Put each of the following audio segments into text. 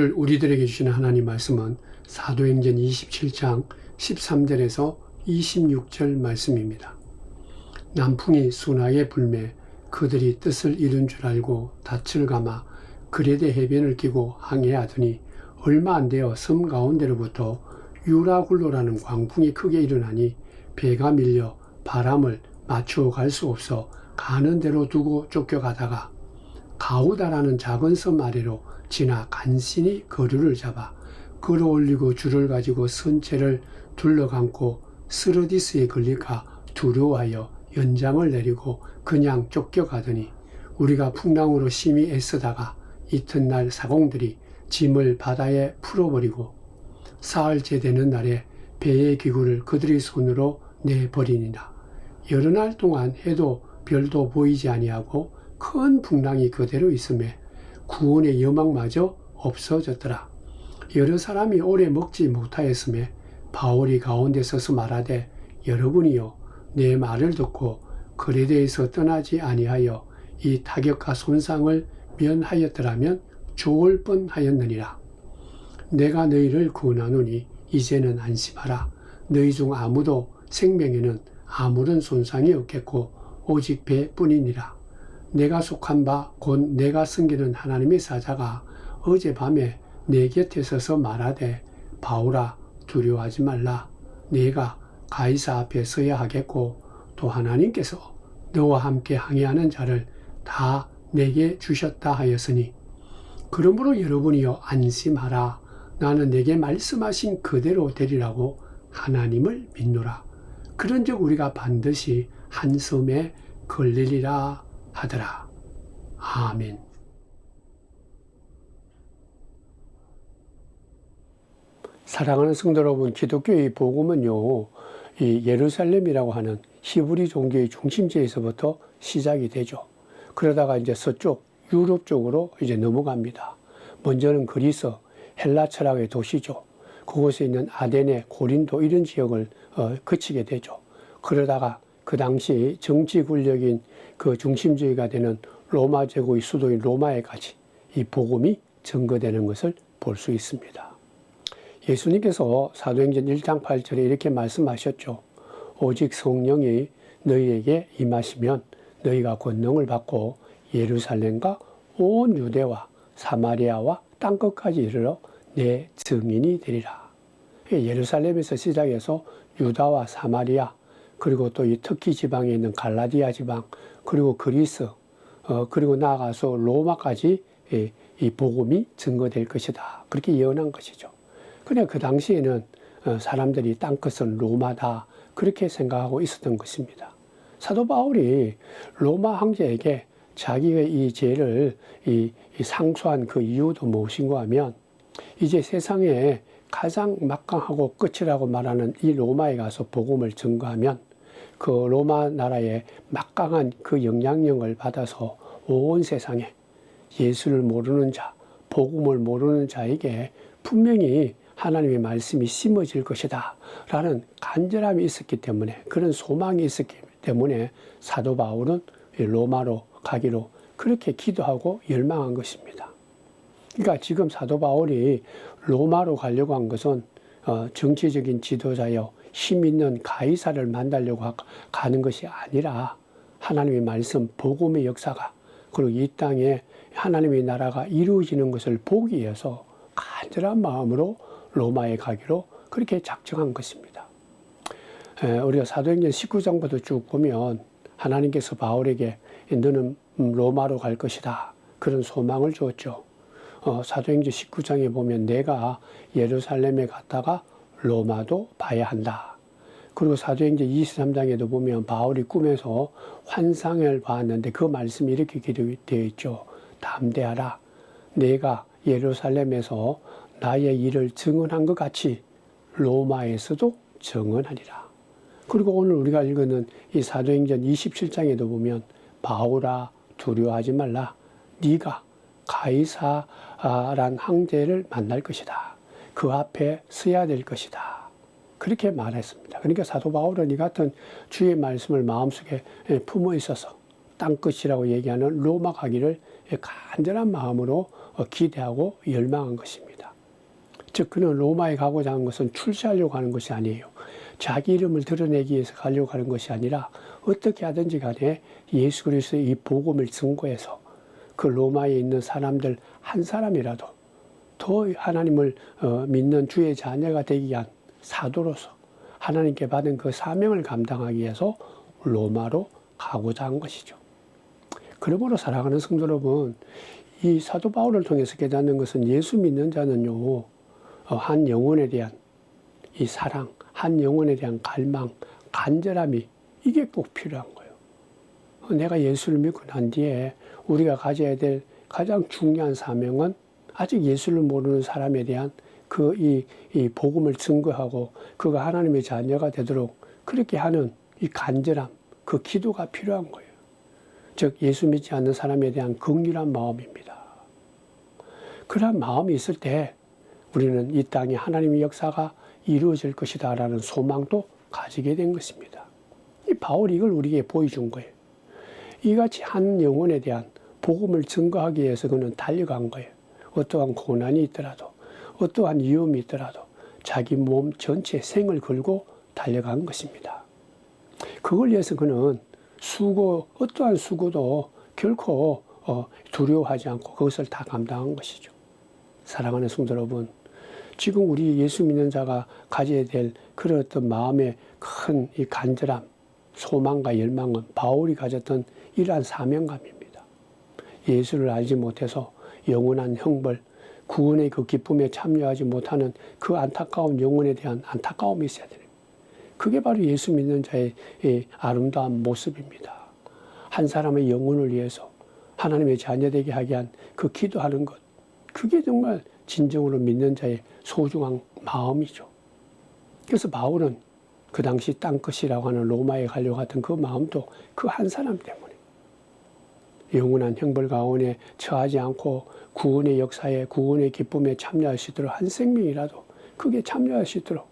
오늘 우리들에게 주시는 하나님 말씀은 사도행전 27장 13절에서 26절 말씀입니다. 남풍이 순하게 불매 그들이 뜻을 이룬 줄 알고 닻을 감아 그레데 해변을 끼고 항해하더니 얼마 안 되어 섬 가운데로부터 유라굴로라는 광풍이 크게 일어나니 배가 밀려 바람을 맞추어 갈 수 없어 가는 대로 두고 쫓겨가다가 가우다라는 작은 섬 아래로 지나 간신히 거류를 잡아 끌어올리고 줄을 가지고 선체를 둘러감고 스르디스에 걸릴까 두려워하여 연장을 내리고 그냥 쫓겨가더니 우리가 풍랑으로 심히 애쓰다가 이튿날 사공들이 짐을 바다에 풀어버리고 사흘째 되는 날에 배의 기구를 그들의 손으로 내버리니라. 여러 날 동안 해도 별도 보이지 아니하고 큰 풍랑이 그대로 있음에 구원의 여망마저 없어졌더라. 여러 사람이 오래 먹지 못하였음에 바울이 가운데 서서 말하되 여러분이요 내 말을 듣고 그레데에서 떠나지 아니하여 이 타격과 손상을 면하였더라면 좋을 뻔하였느니라. 내가 너희를 구원하노니 이제는 안심하라. 너희 중 아무도 생명에는 아무런 손상이 없겠고 오직 배뿐이니라. 내가 속한 바 곧 내가 섬기는 하나님의 사자가 어젯밤에 내 곁에 서서 말하되 바울아 두려워하지 말라. 내가 가이사 앞에 서야 하겠고 또 하나님께서 너와 함께 항해하는 자를 다 내게 주셨다 하였으니 그러므로 여러분이여 안심하라. 나는 내게 말씀하신 그대로 되리라고 하나님을 믿노라. 그런즉 우리가 반드시 한 섬에 걸리리라 하더라. 아멘. 사랑하는 성도 여러분, 기독교의 복음은요, 이 예루살렘이라고 하는 히브리 종교의 중심지에서부터 시작이 되죠. 그러다가 이제 서쪽 유럽 쪽으로 이제 넘어갑니다. 먼저는 그리스, 헬라 철학의 도시죠. 그곳에 있는 아데네, 고린도 이런 지역을 거치게 되죠. 그러다가 그 당시 정치 권력인 그 중심지가 되는 로마 제국의 수도인 로마에까지 이 복음이 전거되는 것을 볼 수 있습니다. 예수님께서 사도행전 1장 8절에 이렇게 말씀하셨죠. 오직 성령이 너희에게 임하시면 너희가 권능을 받고 예루살렘과 온 유대와 사마리아와 땅끝까지 이르러 내 증인이 되리라. 예루살렘에서 시작해서 유다와 사마리아 그리고 또 이 터키 지방에 있는 갈라디아 지방 그리고 그리스 그리고 나아가서 로마까지 이 복음이 증거될 것이다. 그렇게 예언한 것이죠. 그냥 그 당시에는 사람들이 땅끝은 로마다 그렇게 생각하고 있었던 것입니다. 사도 바울이 로마 황제에게 자기의 이 죄를 이 상소한 그 이유도 무엇인가 하면 이제 세상에 가장 막강하고 끝이라고 말하는 이 로마에 가서 복음을 증거하면 그 로마 나라의 막강한 그 영향력을 받아서 온 세상에 예수를 모르는 자, 복음을 모르는 자에게 분명히 하나님의 말씀이 심어질 것이다 라는 간절함이 있었기 때문에 그런 소망이 있었기 때문에 사도 바울은 로마로 가기로 그렇게 기도하고 열망한 것입니다. 그러니까 지금 사도 바울이 로마로 가려고 한 것은 정치적인 지도자여 힘 있는 가이사를 만나려고 가는 것이 아니라 하나님의 말씀, 복음의 역사가 그리고 이 땅에 하나님의 나라가 이루어지는 것을 보기 위해서 간절한 마음으로 로마에 가기로 그렇게 작정한 것입니다. 우리가 사도행전 19장부터 쭉 보면 하나님께서 바울에게 너는 로마로 갈 것이다. 그런 소망을 주었죠. 사도행전 19장에 보면 내가 예루살렘에 갔다가 로마도 봐야 한다. 그리고 사도행전 23장에도 보면 바울이 꿈에서 환상을 봤는데 그 말씀이 이렇게 기록되어 있죠. 담대하라. 내가 예루살렘에서 나의 일을 증언한 것 같이 로마에서도 증언하리라. 그리고 오늘 우리가 읽는 이 사도행전 27장에도 보면 바울아 두려워하지 말라. 네가 가이사란 황제를 만날 것이다. 그 앞에 서야 될 것이다. 그렇게 말했습니다. 그러니까 사도 바울은 이 같은 주의 말씀을 마음속에 품어 있어서 땅끝이라고 얘기하는 로마 가기를 간절한 마음으로 기대하고 열망한 것입니다. 즉 그는 로마에 가고자 하는 것은 출세하려고 하는 것이 아니에요. 자기 이름을 드러내기 위해서 가려고 하는 것이 아니라 어떻게 하든지 간에 예수 그리스도의 이 복음을 증거해서 그 로마에 있는 사람들 한 사람이라도 더 하나님을 믿는 주의 자녀가 되기 위한 사도로서 하나님께 받은 그 사명을 감당하기 위해서 로마로 가고자 한 것이죠. 그러므로 사랑하는 성도 여러분, 이 사도 바울을 통해서 깨닫는 것은 예수 믿는 자는요, 한 영혼에 대한 이 사랑, 한 영혼에 대한 갈망, 간절함이 이게 꼭 필요한 거예요. 내가 예수를 믿고 난 뒤에 우리가 가져야 될 가장 중요한 사명은 아직 예수를 모르는 사람에 대한 이 복음을 증거하고 그가 하나님의 자녀가 되도록 그렇게 하는 이 간절함, 그 기도가 필요한 거예요. 즉 예수 믿지 않는 사람에 대한 긍휼한 마음입니다. 그러한 마음이 있을 때 우리는 이 땅에 하나님의 역사가 이루어질 것이다 라는 소망도 가지게 된 것입니다. 이 바울이 이걸 우리에게 보여준 거예요. 이같이 한 영혼에 대한 복음을 증거하기 위해서 그는 달려간 거예요. 어떠한 고난이 있더라도 어떠한 위험이 있더라도 자기 몸 전체 생을 걸고 달려간 것입니다. 그걸 위해서 그는 어떠한 수고도 결코 두려워하지 않고 그것을 다 감당한 것이죠. 사랑하는 성도 여러분, 지금 우리 예수 믿는 자가 가져야 될 그런 어떤 마음의 큰 이 간절함, 소망과 열망은 바울이 가졌던 이러한 사명감입니다. 예수를 알지 못해서 영원한 형벌, 구원의 그 기쁨에 참여하지 못하는 그 안타까운 영혼에 대한 안타까움이 있어야 돼요. 그게 바로 예수 믿는 자의 아름다운 모습입니다. 한 사람의 영혼을 위해서 하나님의 자녀되게 하게 한 그 기도하는 것, 그게 정말 진정으로 믿는 자의 소중한 마음이죠. 그래서 바울은 그 당시 땅끝이라고 하는 로마에 가려고 하던 그 마음도 그 한 사람 때문에 영원한 형벌 가운데 처하지 않고 구원의 역사에 구원의 기쁨에 참여할 수 있도록 한 생명이라도 그게 참여할 수 있도록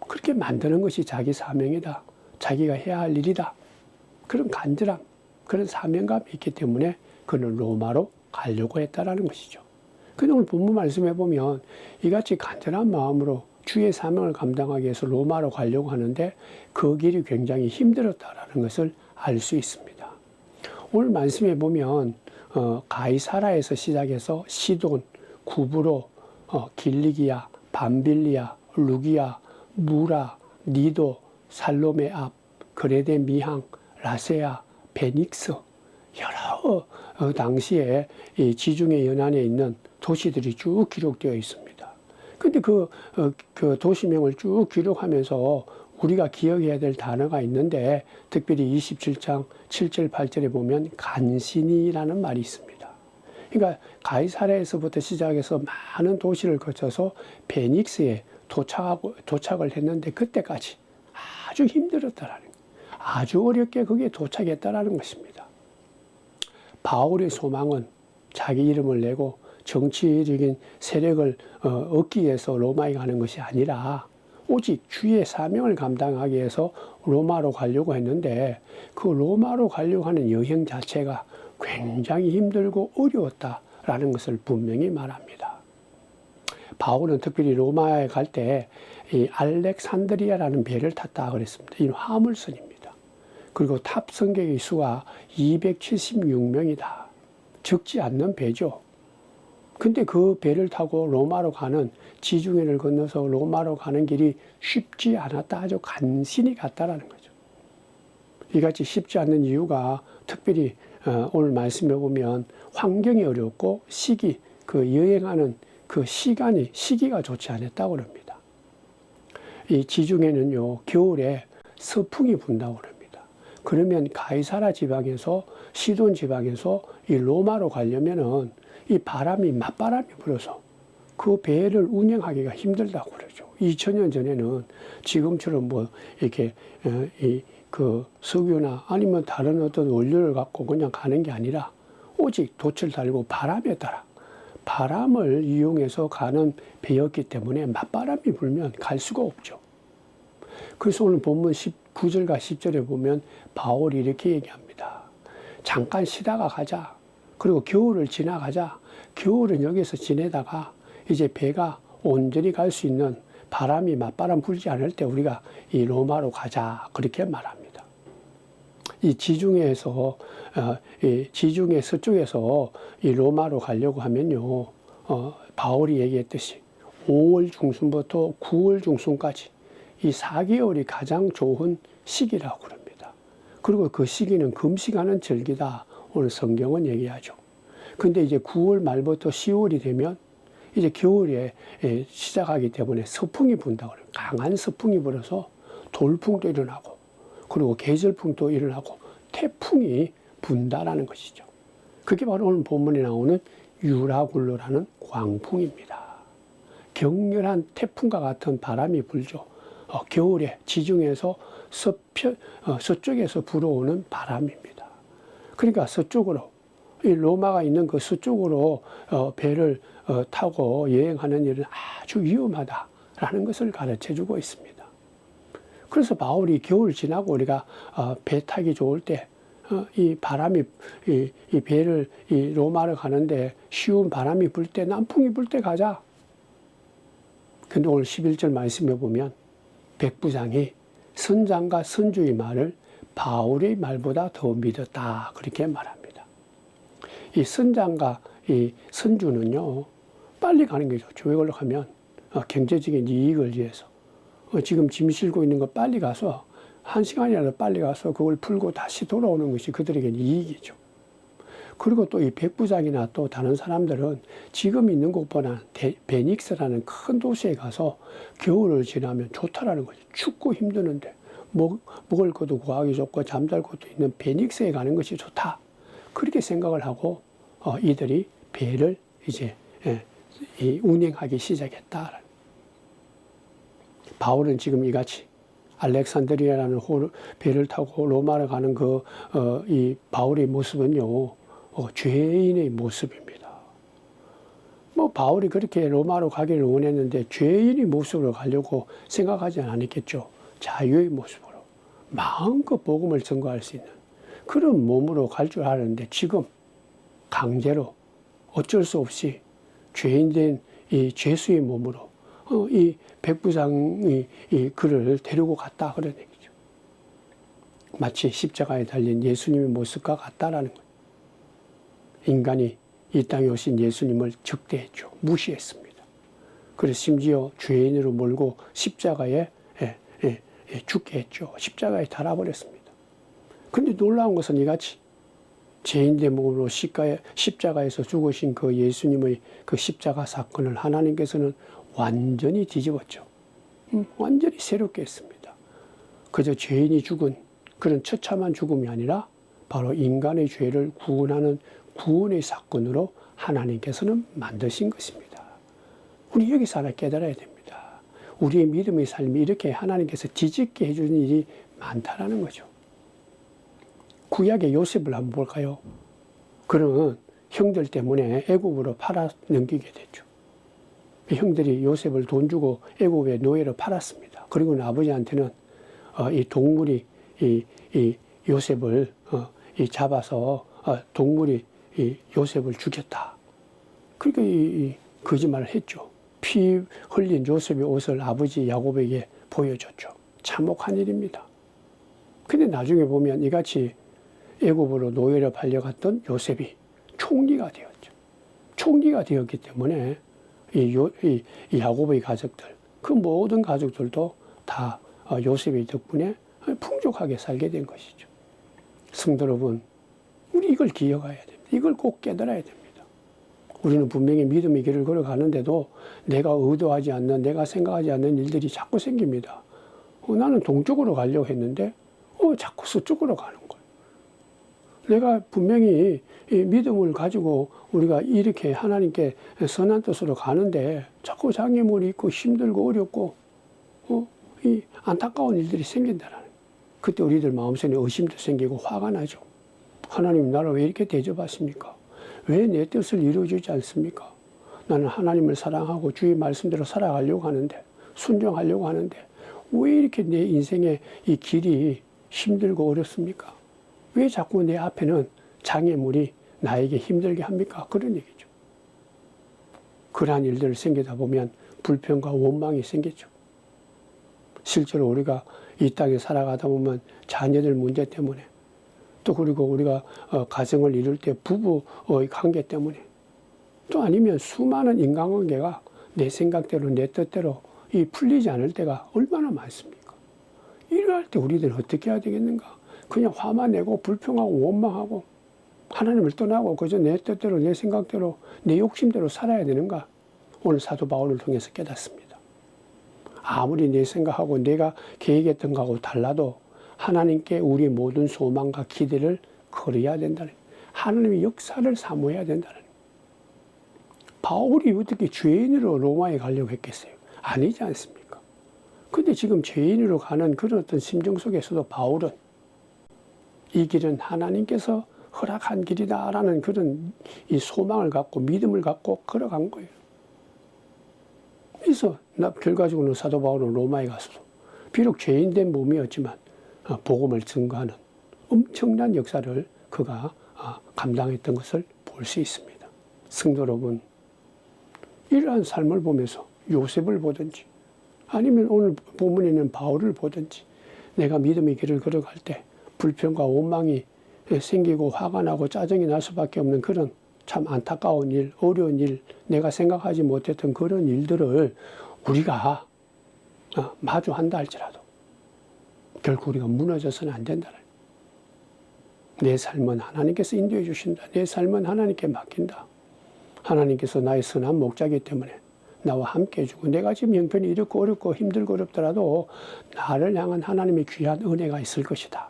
그렇게 만드는 것이 자기 사명이다. 자기가 해야 할 일이다. 그런 간절함, 그런 사명감이 있기 때문에 그는 로마로 가려고 했다라는 것이죠. 근데 오늘 본문 말씀해 보면 이같이 간절한 마음으로 주의 사명을 감당하기 위해서 로마로 가려고 하는데 그 길이 굉장히 힘들었다라는 것을 알 수 있습니다. 오늘 말씀해 보면 가이사라에서 시작해서 시돈, 구브로, 길리기아, 밤빌리아, 루기아, 무라, 니도, 살로메 앞, 그레데 미항, 라세아, 베닉스 여러 당시에 이 지중해 연안에 있는 도시들이 쭉 기록되어 있습니다. 근데 그 도시명을 쭉 기록하면서 우리가 기억해야 될 단어가 있는데 특별히 27장 7절 8절에 보면 간신이라는 말이 있습니다. 그러니까 가이사라에서부터 시작해서 많은 도시를 거쳐서 베닉스에 도착을 했는데 그때까지 아주 힘들었다라는 거예요. 아주 어렵게 거기에 도착했다라는 것입니다. 바울의 소망은 자기 이름을 내고 정치적인 세력을 얻기 위해서 로마에 가는 것이 아니라 오직 주의 사명을 감당하기 위해서 로마로 가려고 했는데 그 로마로 가려고 하는 여행 자체가 굉장히 힘들고 어려웠다라는 것을 분명히 말합니다. 바울은 특별히 로마에 갈 때 이 알렉산드리아라는 배를 탔다 그랬습니다. 이 화물선입니다. 그리고 탑승객의 수가 276명이다. 적지 않는 배죠. 근데 그 배를 타고 로마로 가는 지중해를 건너서 로마로 가는 길이 쉽지 않았다. 아주 간신히 갔다라는 거죠. 이같이 쉽지 않는 이유가 특별히 오늘 말씀해 보면 환경이 어렵고 그 여행하는 그 시기가 좋지 않았다고 합니다. 이 지중해는요, 겨울에 서풍이 분다고 합니다. 그러면 가이사라 지방에서 시돈 지방에서 이 로마로 가려면은 이 맞바람이 불어서 그 배를 운행하기가 힘들다고 그러죠. 2000년 전에는 지금처럼 이렇게 그 석유나 아니면 다른 어떤 원료를 갖고 그냥 가는 게 아니라 오직 돛을 달고 바람에 따라 바람을 이용해서 가는 배였기 때문에 맞바람이 불면 갈 수가 없죠. 그래서 오늘 본문 19절과 10절에 보면 바울이 이렇게 얘기합니다. 잠깐 쉬다가 가자. 그리고 겨울을 지나가자. 겨울은 여기서 지내다가 이제 배가 온전히 갈 수 있는 바람이 맞바람 불지 않을 때 우리가 이 로마로 가자 그렇게 말합니다. 이 지중해에서 지중해 서쪽에서 이 로마로 가려고 하면요, 바울이 얘기했듯이 5월 중순부터 9월 중순까지 이 4개월이 가장 좋은 시기라고 그럽니다. 그리고 그 시기는 금식하는 절기다. 오늘 성경은 얘기하죠. 근데 이제 9월 말부터 10월이 되면 이제 겨울에 시작하기 때문에 서풍이 분다고 그래요. 강한 서풍이 불어서 돌풍도 일어나고 그리고 계절풍도 일어나고 태풍이 분다라는 것이죠. 그게 바로 오늘 본문에 나오는 유라굴로라는 광풍입니다. 격렬한 태풍과 같은 바람이 불죠. 겨울에 지중해에서 서쪽에서 불어오는 바람입니다. 그러니까 서쪽으로 이 로마가 있는 그 서쪽으로 배를 타고 여행하는 일은 아주 위험하다라는 것을 가르쳐주고 있습니다. 그래서 바울이 겨울 지나고 우리가 배 타기 좋을 때 이 바람이 이 배를 이 로마를 가는데 쉬운 바람이 불 때 남풍이 불 때 가자. 근데 오늘 11절 말씀에 보면 백부장이 선장과 선주의 말을 바울의 말보다 더 믿었다 그렇게 말합니다. 이 선장과 이 선주는요 빨리 가는 게 좋죠. 왜 그러려고 하면 경제적인 이익을 위해서 지금 짐 싣고 있는 거 빨리 가서 1시간이라도 빨리 가서 그걸 풀고 다시 돌아오는 것이 그들에게는 이익이죠. 그리고 또 이 백부장이나 또 다른 사람들은 지금 있는 곳보다 베닉스라는 큰 도시에 가서 겨울을 지나면 좋다라는 거죠. 춥고 힘드는데 먹을 것도 구하기 좋고 잠잘 곳도 있는 베닉스에 가는 것이 좋다. 그렇게 생각을 하고 이들이 배를 이제 운행하기 시작했다. 바울은 지금 이같이 알렉산드리아라는 배를 타고 로마를 가는 이 바울의 모습은요, 죄인의 모습입니다. 바울이 그렇게 로마로 가기를 원했는데 죄인의 모습으로 가려고 생각하지 않았겠죠. 자유의 모습으로 마음껏 복음을 전거할 수 있는 그런 몸으로 갈 줄 알았는데 지금 강제로 어쩔 수 없이 죄인된 이 죄수의 몸으로 이 백부장이 그를 데리고 갔다 그런 얘기죠. 마치 십자가에 달린 예수님의 모습과 같다라는 거예요. 인간이 이 땅에 오신 예수님을 적대했죠. 무시했습니다. 그래서 심지어 죄인으로 몰고 십자가에 죽게 했죠. 십자가에 달아버렸습니다. 그런데 놀라운 것은 이같이 죄인된 몸으로 십자가에서 죽으신 그 예수님의 그 십자가 사건을 하나님께서는 완전히 뒤집었죠. 완전히 새롭게 했습니다. 그저 죄인이 죽은 그런 처참한 죽음이 아니라 바로 인간의 죄를 구원하는 구원의 사건으로 하나님께서는 만드신 것입니다. 우리 여기서 하나 깨달아야 됩니다. 우리의 믿음의 삶이 이렇게 하나님께서 뒤집게 해주는 일이 많다라는 거죠. 구약의 요셉을 한번 볼까요? 그는 형들 때문에 애굽으로 팔아 넘기게 됐죠. 형들이 요셉을 돈 주고 애굽의 노예로 팔았습니다. 그리고 아버지한테는 이 동물이 이 요셉을 잡아서 동물이 이 요셉을 죽였다. 그러니까 이 거짓말을 했죠. 피 흘린 요셉의 옷을 아버지 야곱에게 보여줬죠. 참혹한 일입니다. 근데 나중에 보면 이같이 애굽으로 노예로 팔려갔던 요셉이 총리가 되었죠. 총리가 되었기 때문에 이 야곱의 가족들, 그 모든 가족들도 다 요셉의 덕분에 풍족하게 살게 된 것이죠. 성도 여러분, 우리 이걸 기억해야 됩니다. 이걸 꼭 깨달아야 됩니다. 우리는 분명히 믿음의 길을 걸어가는데도 내가 의도하지 않는, 내가 생각하지 않는 일들이 자꾸 생깁니다. 나는 동쪽으로 가려고 했는데 자꾸 서쪽으로 가는 거예요. 내가 분명히 이 믿음을 가지고 우리가 이렇게 하나님께 선한 뜻으로 가는데 자꾸 장애물이 있고 힘들고 어렵고 이 안타까운 일들이 생긴다라는 거예요. 그때 우리들 마음속에 의심도 생기고 화가 나죠. 하나님 나를 왜 이렇게 대접하십니까? 왜 내 뜻을 이루어주지 않습니까? 나는 하나님을 사랑하고 주의 말씀대로 살아가려고 하는데, 순종하려고 하는데 왜 이렇게 내 인생의 이 길이 힘들고 어렵습니까? 왜 자꾸 내 앞에는 장애물이 나에게 힘들게 합니까? 그런 얘기죠. 그러한 일들을 생기다 보면 불평과 원망이 생기죠. 실제로 우리가 이 땅에 살아가다 보면 자녀들 문제 때문에 또 그리고 우리가 가정을 이룰 때 부부의 관계 때문에 또 아니면 수많은 인간관계가 내 생각대로 내 뜻대로 풀리지 않을 때가 얼마나 많습니까? 이러할 때 우리들은 어떻게 해야 되겠는가? 그냥 화만 내고 불평하고 원망하고 하나님을 떠나고 그저 내 뜻대로 내 생각대로 내 욕심대로 살아야 되는가? 오늘 사도 바울을 통해서 깨닫습니다. 아무리 내 생각하고 내가 계획했던 거하고 달라도 하나님께 우리 모든 소망과 기대를 걸어야 된다는, 하나님의 역사를 사모해야 된다는. 바울이 어떻게 죄인으로 로마에 가려고 했겠어요? 아니지 않습니까? 근데 지금 죄인으로 가는 그런 어떤 심정 속에서도 바울은 이 길은 하나님께서 허락한 길이다라는 그런 이 소망을 갖고 믿음을 갖고 걸어간 거예요. 그래서 결과적으로는 사도 바울은 로마에 가서도 비록 죄인된 몸이었지만 복음을 증거하는 엄청난 역사를 그가 감당했던 것을 볼 수 있습니다. 성도 여러분, 이러한 삶을 보면서 요셉을 보든지 아니면 오늘 본문에 있는 바울을 보든지 내가 믿음의 길을 걸어갈 때 불평과 원망이 생기고 화가 나고 짜증이 날 수밖에 없는 그런 참 안타까운 일, 어려운 일, 내가 생각하지 못했던 그런 일들을 우리가 마주한다 할지라도 결국 우리가 무너져서는 안 된다는, 내 삶은 하나님께서 인도해 주신다. 내 삶은 하나님께 맡긴다. 하나님께서 나의 선한 목자이기 때문에 나와 함께 해주고 내가 지금 형편이 이렇고 어렵고 힘들고 어렵더라도 나를 향한 하나님의 귀한 은혜가 있을 것이다.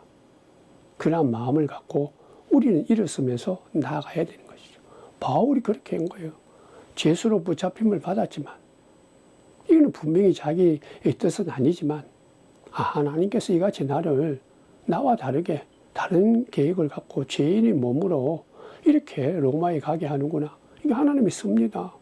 그런 마음을 갖고 우리는 일어서면서 나아가야 되는 것이죠. 바울이 그렇게 한 거예요. 죄수로 붙잡힘을 받았지만 이거는 분명히 자기의 뜻은 아니지만 하나님께서 이같이 나를 나와 다르게 다른 계획을 갖고 죄인의 몸으로 이렇게 로마에 가게 하는구나. 이게 하나님의 섭니다.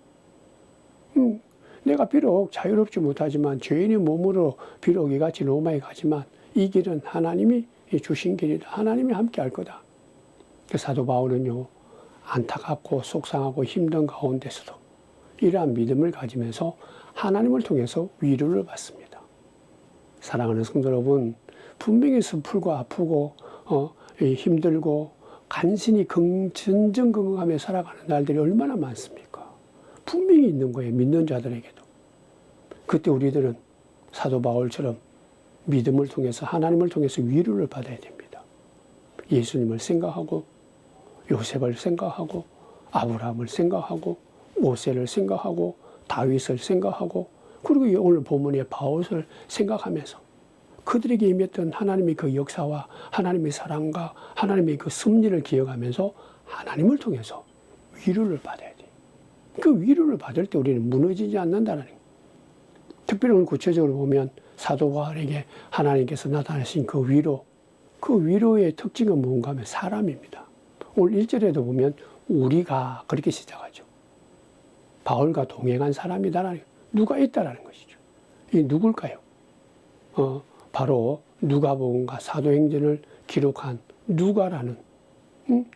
내가 비록 자유롭지 못하지만 죄인의 몸으로 비록 이같이 로마에 가지만 이 길은 하나님이 주신 길이다. 하나님이 함께 할 거다. 사도 바울은요, 안타깝고 속상하고 힘든 가운데서도 이러한 믿음을 가지면서 하나님을 통해서 위로를 받습니다. 사랑하는 성도 여러분, 분명히 슬프고 아프고 힘들고 간신히 전전긍긍하며 살아가는 날들이 얼마나 많습니까? 분명히 있는 거예요. 믿는 자들에게도. 그때 우리들은 사도 바울처럼 믿음을 통해서 하나님을 통해서 위로를 받아야 됩니다. 예수님을 생각하고 요셉을 생각하고 아브라함을 생각하고 모세를 생각하고 다윗을 생각하고 그리고 오늘 본문의 바울을 생각하면서 그들에게 임했던 하나님의 그 역사와 하나님의 사랑과 하나님의 그 섭리를 기억하면서 하나님을 통해서 위로를 받아야 돼요. 그 위로를 받을 때 우리는 무너지지 않는다는 거예요. 특별히 오늘 구체적으로 보면 사도 바울에게 하나님께서 나타나신 그 위로의 특징은 뭔가 하면 사람입니다. 오늘 1절에도 보면 우리가 그렇게 시작하죠. 바울과 동행한 사람이다라는, 누가 있다라는 것이죠. 이 누굴까요? 바로 누가복음과 사도행전을 기록한 누가라는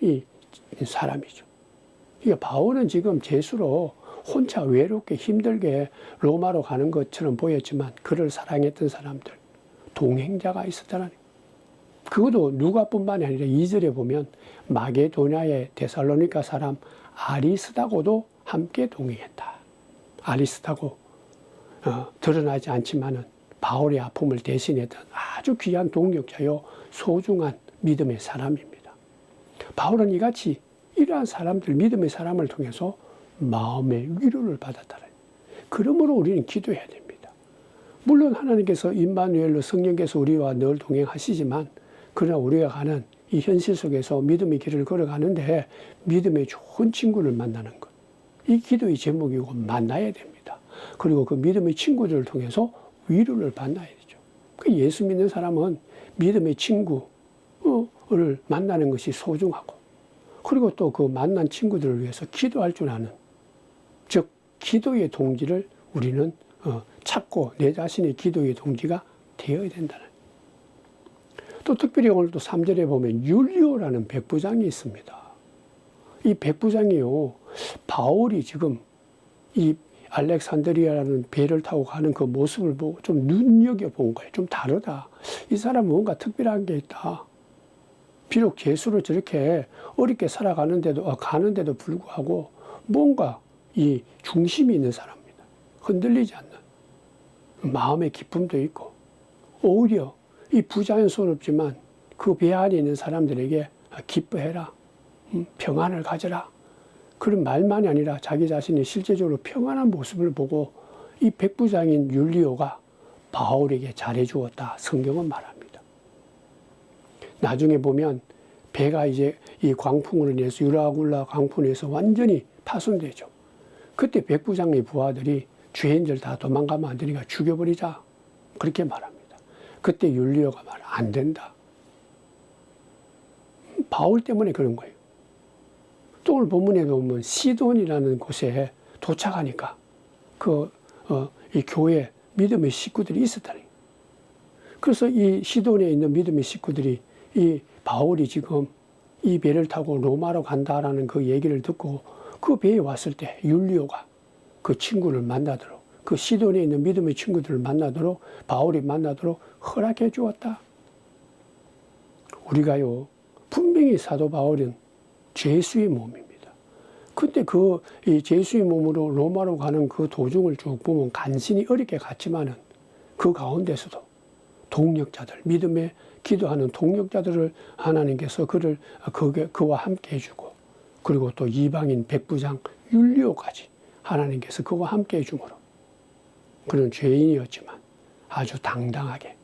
이 사람이죠. 그러니까 바울은 지금 죄수로 혼자 외롭게 힘들게 로마로 가는 것처럼 보였지만 그를 사랑했던 사람들, 동행자가 있었다는, 그것도 누가뿐만이 아니라 2절에 보면 마게도냐의 데살로니가 사람 아리스다고도 함께 동행했다. 아리스다고 드러나지 않지만은 바울의 아픔을 대신했던 아주 귀한 동력자요 소중한 믿음의 사람입니다. 바울은 이같이 이러한 사람들, 믿음의 사람을 통해서 마음의 위로를 받았다는, 그러므로 우리는 기도해야 됩니다. 물론 하나님께서 임마누엘로 성령께서 우리와 늘 동행하시지만 그러나 우리가 가는 이 현실 속에서 믿음의 길을 걸어가는데 믿음의 좋은 친구를 만나는 것, 이 기도의 제목이고 만나야 됩니다. 그리고 그 믿음의 친구들을 통해서 위로를 받아야 되죠. 그 예수 믿는 사람은 믿음의 친구를 만나는 것이 소중하고 그리고 또 그 만난 친구들을 위해서 기도할 줄 아는, 즉 기도의 동기를 우리는 찾고 내 자신의 기도의 동기가 되어야 된다는. 또 특별히 오늘 또 3절에 보면 율리오라는 백부장이 있습니다. 이 백부장이요, 바울이 지금 이 알렉산드리아라는 배를 타고 가는 그 모습을 보고 좀 눈여겨본 거예요. 좀 다르다. 이 사람은 뭔가 특별한 게 있다. 비록 죄수로 저렇게 어렵게 가는데도 불구하고 뭔가 이 중심이 있는 사람입니다. 흔들리지 않는 마음의 기쁨도 있고, 오히려 이 부자연스럽지만 그 배 안에 있는 사람들에게 기뻐해라, 평안을 가져라, 그런 말만이 아니라 자기 자신이 실제적으로 평안한 모습을 보고 이 백부장인 율리오가 바울에게 잘해주었다, 성경은 말합니다. 나중에 보면 배가 이제 이 광풍으로 인해서, 유라굴라 광풍으로 인해서 완전히 파손되죠. 그때 백부장의 부하들이 죄인들 다 도망가면 안 되니까 죽여버리자, 그렇게 말합니다. 그때 율리오가 안 된다. 바울 때문에 그런 거예요. 또 오늘 본문에도 보면 시돈이라는 곳에 도착하니까 이 교회 믿음의 식구들이 있었다니. 그래서 이 시돈에 있는 믿음의 식구들이 이 바울이 지금 이 배를 타고 로마로 간다라는 그 얘기를 듣고 그 배에 왔을 때 율리오가 그 친구를 만나도록, 그 시돈에 있는 믿음의 친구들을 만나도록, 바울이 만나도록 허락해 주었다. 우리가요, 분명히 사도 바울은 죄수의 몸입니다. 근데 이 죄수의 몸으로 로마로 가는 그 도중을 쭉 보면 간신히 어렵게 갔지만은 그 가운데서도 동력자들, 믿음에 기도하는 동력자들을 하나님께서 그와 함께 해주고, 그리고 또 이방인 백부장 율리오까지 하나님께서 그와 함께 해주므로 그런 죄인이었지만 아주 당당하게,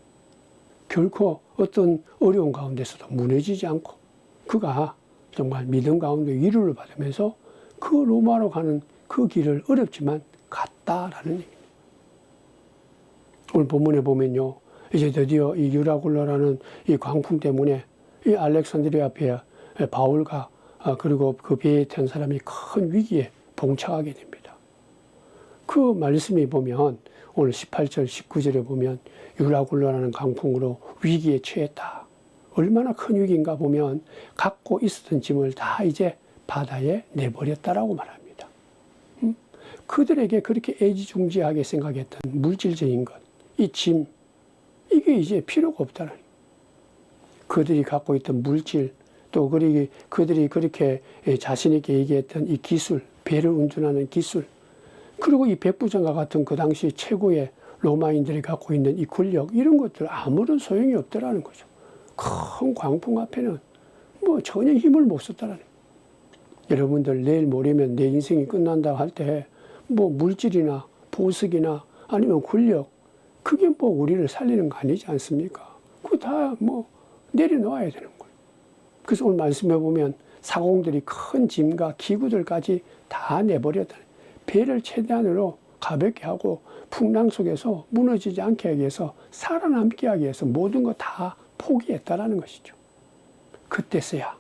결코 어떤 어려운 가운데서도 무너지지 않고 그가 정말 믿음 가운데 위로를 받으면서 그 로마로 가는 그 길을 어렵지만 갔다라는 얘기입니다. 오늘 본문에 보면요, 이제 드디어 이 유라굴라라는 이 광풍 때문에 이 알렉산드리아 배에 바울과 그리고 그 배에 탄 사람이 큰 위기에 봉착하게 됩니다. 그 말씀이 보면 오늘 18절, 19절에 보면 유라굴라라는 강풍으로 위기에 처했다. 얼마나 큰 위기인가 보면 갖고 있었던 짐을 다 이제 바다에 내버렸다라고 말합니다. 그들에게 그렇게 애지중지하게 생각했던 물질적인 것, 이 짐, 이게 이제 필요가 없다는. 그들이 갖고 있던 물질, 또 그들이 그렇게 자신 있게 얘기했던 이 기술, 배를 운전하는 기술, 그리고 이 백부장과 같은 그 당시 최고의 로마인들이 갖고 있는 이 권력, 이런 것들 아무런 소용이 없더라는 거죠. 큰 광풍 앞에는 뭐 전혀 힘을 못 썼다라는. 여러분들 내일 모레면 내 인생이 끝난다고 할 때 뭐 물질이나 보석이나 아니면 권력, 그게 뭐 우리를 살리는 거 아니지 않습니까? 그거 다 뭐 내려놓아야 되는 거예요. 그래서 오늘 말씀해 보면 사공들이 큰 짐과 기구들까지 다 내버렸다. 배를 최대한으로 가볍게 하고 풍랑 속에서 무너지지 않게 하기 위해서, 살아남게 하기 위해서 모든 거 다 포기했다라는 것이죠. 그때서야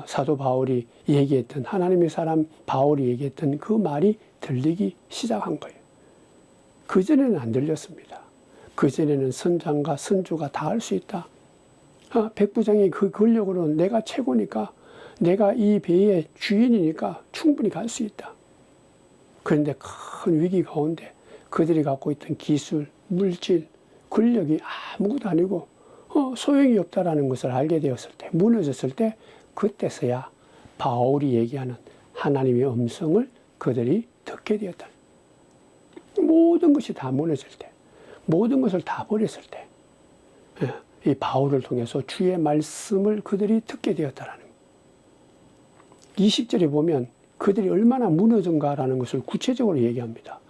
사도 바울이 얘기했던, 하나님의 사람 바울이 얘기했던 그 말이 들리기 시작한 거예요. 그전에는 안 들렸습니다. 그전에는 선장과 선주가 다 할 수 있다. 백부장이 그 권력으로 내가 최고니까, 내가 이 배의 주인이니까 충분히 갈 수 있다. 그런데 큰 위기 가운데 그들이 갖고 있던 기술, 물질, 권력이 아무것도 아니고 소용이 없다라는 것을 알게 되었을 때, 무너졌을 때, 그때서야 바울이 얘기하는 하나님의 음성을 그들이 듣게 되었다. 모든 것이 다 무너질 때, 모든 것을 다 버렸을 때, 이 바울을 통해서 주의 말씀을 그들이 듣게 되었다라는 거예요. 20절에 보면 그들이 얼마나 무너진가라는 것을 구체적으로 얘기합니다.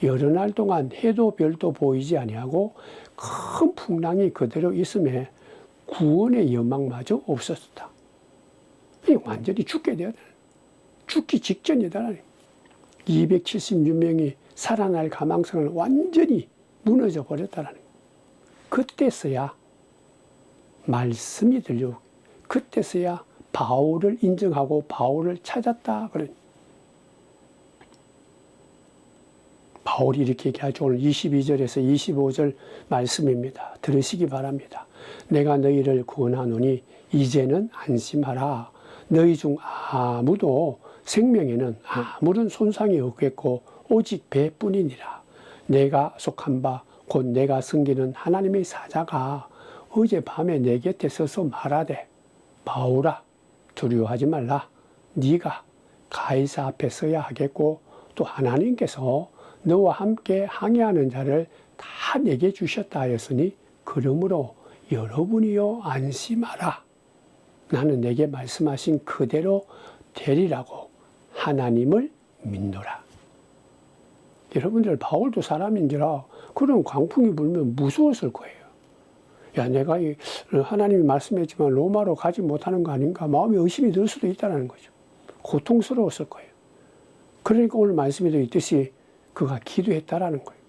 여러 날 동안 해도 별도 보이지 아니하고 큰 풍랑이 그대로 있음에 구원의 여망마저 없었다. 완전히 죽게 되었다. 죽기 직전이다. 276명이 살아날 가망성을 완전히 무너져 버렸다는 거예요. 그때서야 말씀이 들려오고, 그때서야 바울을 인정하고 바울을 찾았다. 그런. 바울이 이렇게 얘기하죠. 오늘 22절에서 25절 말씀입니다. 들으시기 바랍니다. 내가 너희를 구원하노니 이제는 안심하라. 너희 중 아무도 생명에는 아무런 손상이 없겠고 오직 배뿐이니라. 내가 속한 바 곧 내가 섬기는 하나님의 사자가 어젯밤에 내 곁에 서서 말하되 바울아 두려워하지 말라. 네가 가이사 앞에 서야 하겠고 또 하나님께서 너와 함께 항해하는 자를 다 내게 주셨다 하였으니 그러므로 여러분이요 안심하라. 나는 내게 말씀하신 그대로 되리라고 하나님을 믿노라. 여러분들 바울도 사람인지라 그런 광풍이 불면 무서웠을 거예요. 야, 내가 하나님이 말씀했지만 로마로 가지 못하는 거 아닌가 마음에 의심이 들 수도 있다는 거죠. 고통스러웠을 거예요. 그러니까 오늘 말씀에도 있듯이 그가 기도했다라는 거예요.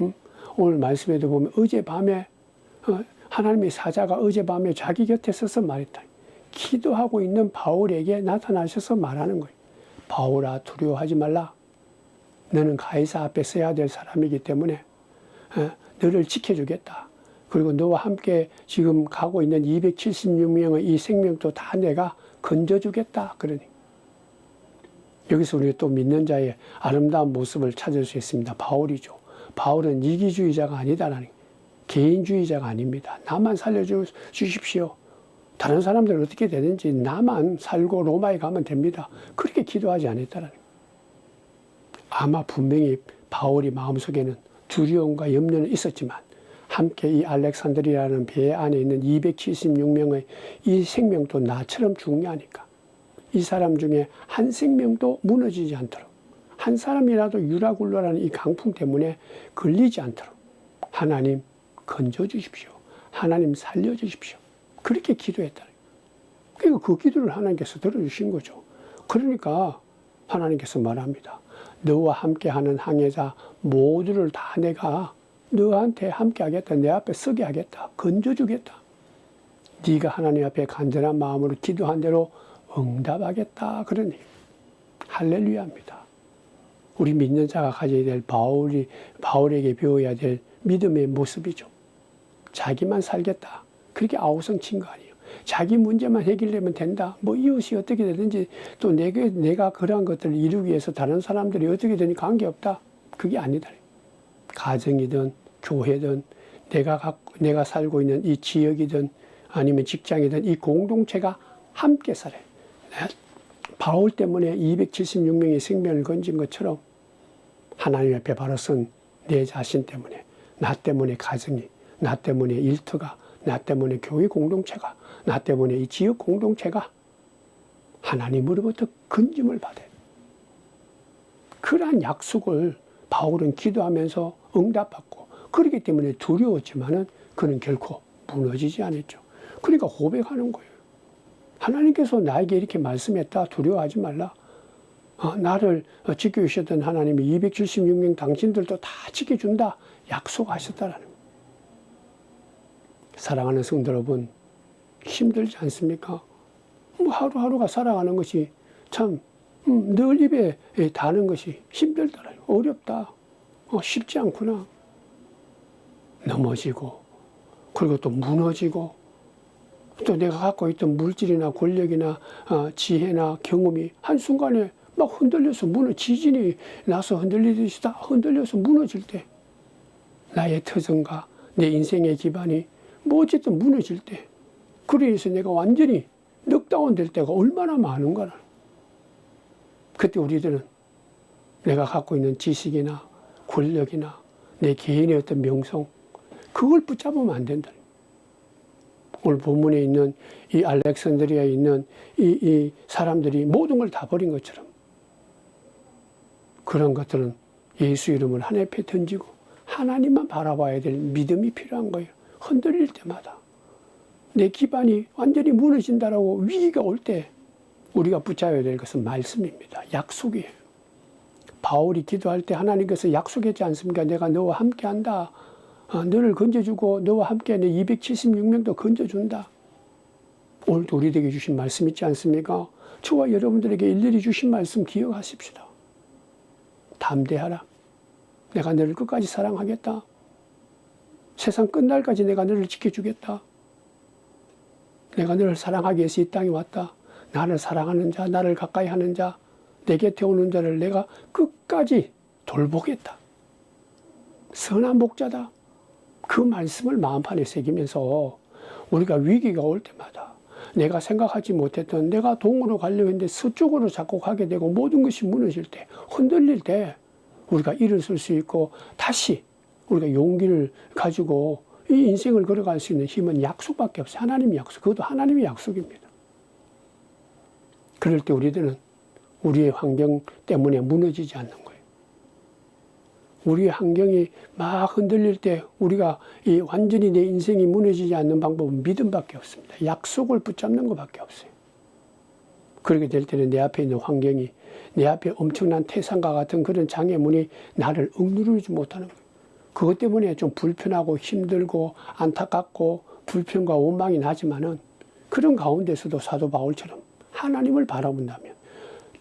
응? 오늘 말씀에도 보면 어젯밤에 하나님의 사자가 어젯밤에 자기 곁에 서서 말했다. 기도하고 있는 바울에게 나타나셔서 말하는 거예요. 바울아 두려워하지 말라. 너는 가이사 앞에 서야 될 사람이기 때문에 너를 지켜주겠다. 그리고 너와 함께 지금 가고 있는 276명의 이 생명도 다 내가 건져주겠다. 그러니 여기서 우리가 또 믿는 자의 아름다운 모습을 찾을 수 있습니다. 바울이죠. 바울은 이기주의자가 아니다라는 개인주의자가 아닙니다. 나만 살려주십시오. 다른 사람들은 어떻게 되는지 나만 살고 로마에 가면 됩니다. 그렇게 기도하지 않았다라는 거예요. 아마 분명히 바울이 마음속에는 두려움과 염려는 있었지만 함께 이 알렉산드리아라는 배 안에 있는 276명의 이 생명도 나처럼 중요하니까 이 사람 중에 한 생명도 무너지지 않도록 한 사람이라도 유라굴로라는 이 강풍 때문에 걸리지 않도록 하나님 건져주십시오. 하나님 살려주십시오. 그렇게 기도했다. 그러니까 그 기도를 하나님께서 들어주신 거죠. 그러니까 하나님께서 말합니다. 너와 함께하는 항해자 모두를 다 내가 너한테 함께 하겠다. 내 앞에 서게 하겠다. 건져주겠다. 네가 하나님 앞에 간절한 마음으로 기도한 대로 응답하겠다. 그러니 할렐루야입니다. 우리 믿는 자가 가져야 될 바울에게 배워야 될 믿음의 모습이죠. 자기만 살겠다. 그렇게 아우성친 거 아니에요. 자기 문제만 해결되면 된다. 뭐 이웃이 어떻게 되든지 또 내가 그러한 것들을 이루기 위해서 다른 사람들이 어떻게 되니 관계없다. 그게 아니다. 가정이든 교회든 내가 살고 있는 이 지역이든 아니면 직장이든 이 공동체가 함께 살아요. 바울 때문에 276명의 생명을 건진 것처럼 하나님 앞에 바로 선 내 자신 때문에 나 때문에 가정이 나 때문에 일터가 나 때문에 교회 공동체가 나 때문에 이 지역 공동체가 하나님으로부터 건짐을 받아요. 그러한 약속을 바울은 기도하면서 응답받고 그렇기 때문에 두려웠지만은 그는 결코 무너지지 않았죠. 그러니까 고백하는 거예요. 하나님께서 나에게 이렇게 말씀했다. 두려워하지 말라. 나를 지켜주셨던 하나님이 276명 당신들도 다 지켜준다. 약속하셨다라는 거예요. 사랑하는 성도 여러분, 힘들지 않습니까? 뭐 하루하루가 살아가는 것이 참 늘 입에 다는 것이 힘들더라. 어렵다. 쉽지 않구나. 넘어지고 그리고 또 무너지고 또 내가 갖고 있던 물질이나 권력이나 지혜나 경험이 한순간에 막 흔들려서 지진이 나서 흔들리듯이 다 흔들려서 무너질 때 나의 터전과 내 인생의 기반이 뭐 어쨌든 무너질 때 그래서 내가 완전히 넉다운 될 때가 얼마나 많은가. 그때 우리들은 내가 갖고 있는 지식이나 권력이나 내 개인의 어떤 명성 그걸 붙잡으면 안 된다. 오늘 본문에 있는 이 알렉산드리아에 있는 이 사람들이 모든 걸 다 버린 것처럼 그런 것들은 예수 이름을 하나님 앞에 던지고 하나님만 바라봐야 될 믿음이 필요한 거예요. 흔들릴 때마다 내 기반이 완전히 무너진다라고 위기가 올 때 우리가 붙잡아야 될 것은 말씀입니다. 약속이에요. 바울이 기도할 때 하나님께서 약속했지 않습니까? 내가 너와 함께 한다. 너를 건져주고 너와 함께 내 276명도 건져준다. 오늘도 우리에게 주신 말씀 있지 않습니까? 저와 여러분들에게 일일이 주신 말씀 기억하십시다. 담대하라. 내가 너를 끝까지 사랑하겠다. 세상 끝날까지 내가 너를 지켜주겠다. 내가 너를 사랑하기 위해서 이 땅에 왔다. 나를 사랑하는 자, 나를 가까이 하는 자, 내 곁에 오는 자를 내가 끝까지 돌보겠다. 선한 목자다. 그 말씀을 마음판에 새기면서 우리가 위기가 올 때마다 내가 생각하지 못했던, 내가 동으로 가려고 했는데 서쪽으로 자꾸 가게 되고 모든 것이 무너질 때, 흔들릴 때 우리가 일어설 수 있고 다시 우리가 용기를 가지고 이 인생을 걸어갈 수 있는 힘은 약속밖에 없어요. 하나님의 약속. 그것도 하나님의 약속입니다. 그럴 때 우리들은 우리의 환경 때문에 무너지지 않는 거예요. 우리의 환경이 막 흔들릴 때 우리가 이 완전히 내 인생이 무너지지 않는 방법은 믿음밖에 없습니다. 약속을 붙잡는 것밖에 없어요. 그렇게 될 때는 내 앞에 있는 환경이, 내 앞에 엄청난 태산과 같은 그런 장애물이 나를 억누르지 못하는 거예요. 그것 때문에 좀 불편하고 힘들고 안타깝고 불평과 원망이 나지만은 그런 가운데서도 사도 바울처럼 하나님을 바라본다면,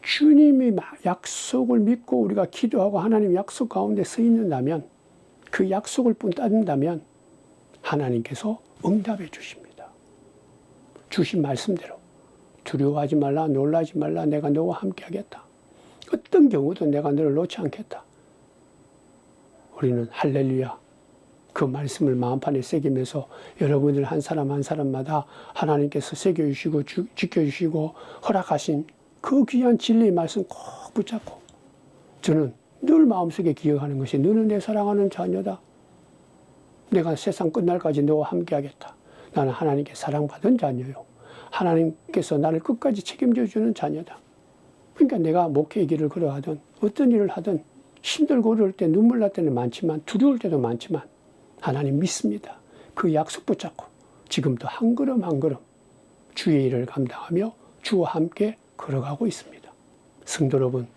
주님이 약속을 믿고 우리가 기도하고 하나님 약속 가운데 서 있는다면, 그 약속을 따른다면 하나님께서 응답해 주십니다. 주신 말씀대로 두려워하지 말라, 놀라지 말라, 내가 너와 함께 하겠다. 어떤 경우도 내가 너를 놓지 않겠다. 우리는 할렐루야, 그 말씀을 마음판에 새기면서 여러분들 한 사람 한 사람마다 하나님께서 새겨주시고 지켜주시고 허락하신 그 귀한 진리의 말씀 꼭 붙잡고, 저는 늘 마음속에 기억하는 것이 너는 내 사랑하는 자녀다. 내가 세상 끝날까지 너와 함께 하겠다. 나는 하나님께 사랑받은 자녀요. 하나님께서 나를 끝까지 책임져 주는 자녀다. 그러니까 내가 목회의 길을 걸어가든 어떤 일을 하든 힘들고 어려울 때 눈물 날 때는 많지만 두려울 때도 많지만 하나님 믿습니다. 그 약속 붙잡고 지금도 한 걸음 한 걸음 주의 일을 감당하며 주와 함께 걸어가고 있습니다. 성도 여러분,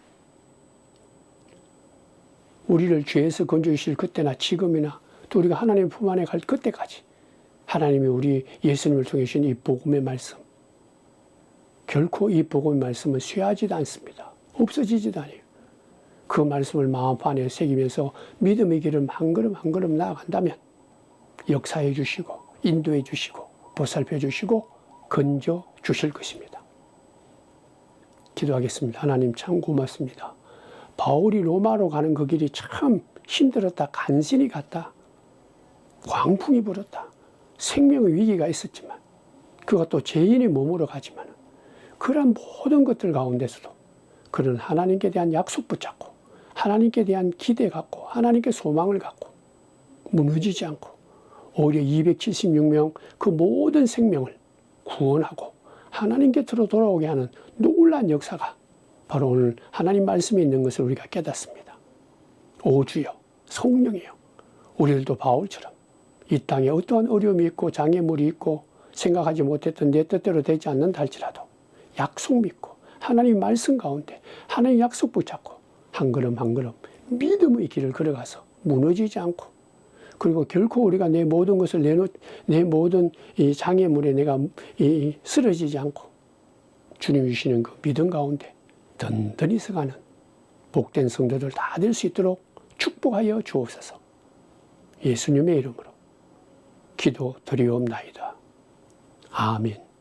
우리를 죄에서 건져주실 그때나 지금이나 또 우리가 하나님 품 안에 갈 그때까지 하나님이 우리 예수님을 통해 주신 이 복음의 말씀, 결코 이 복음의 말씀은 쇠하지도 않습니다. 없어지지도 않아요. 그 말씀을 마음판에 새기면서 믿음의 길을 한 걸음 한 걸음 나아간다면 역사해 주시고 인도해 주시고 보살펴 주시고 건져 주실 것입니다. 기도하겠습니다. 하나님 참 고맙습니다. 바울이 로마로 가는 그 길이 참 힘들었다. 간신히 갔다. 광풍이 불었다. 생명의 위기가 있었지만, 그가 또 죄인의 몸으로 가지만 그런 모든 것들 가운데서도 그는 하나님께 대한 약속 붙잡고 하나님께 대한 기대 갖고 하나님께 소망을 갖고 무너지지 않고 오히려 276명 그 모든 생명을 구원하고 하나님 곁으로 돌아오게 하는 놀라운 역사가 바로 오늘 하나님 말씀에 있는 것을 우리가 깨닫습니다. 오 주여, 성령이여, 우리들도 바울처럼 이 땅에 어떠한 어려움이 있고 장애물이 있고 생각하지 못했던 내 뜻대로 되지 않는다 할지라도 약속 믿고 하나님 말씀 가운데 하나님 약속 붙잡고 한 걸음 한 걸음 믿음의 길을 걸어가서 무너지지 않고, 그리고 결코 우리가 내 모든 것을 내 모든 이 장애물에 내가 쓰러지지 않고 주님 주시는 그 믿음 가운데 든든히 서가는 복된 성도들 다 될 수 있도록 축복하여 주옵소서. 예수님의 이름으로 기도드리옵나이다. 아멘.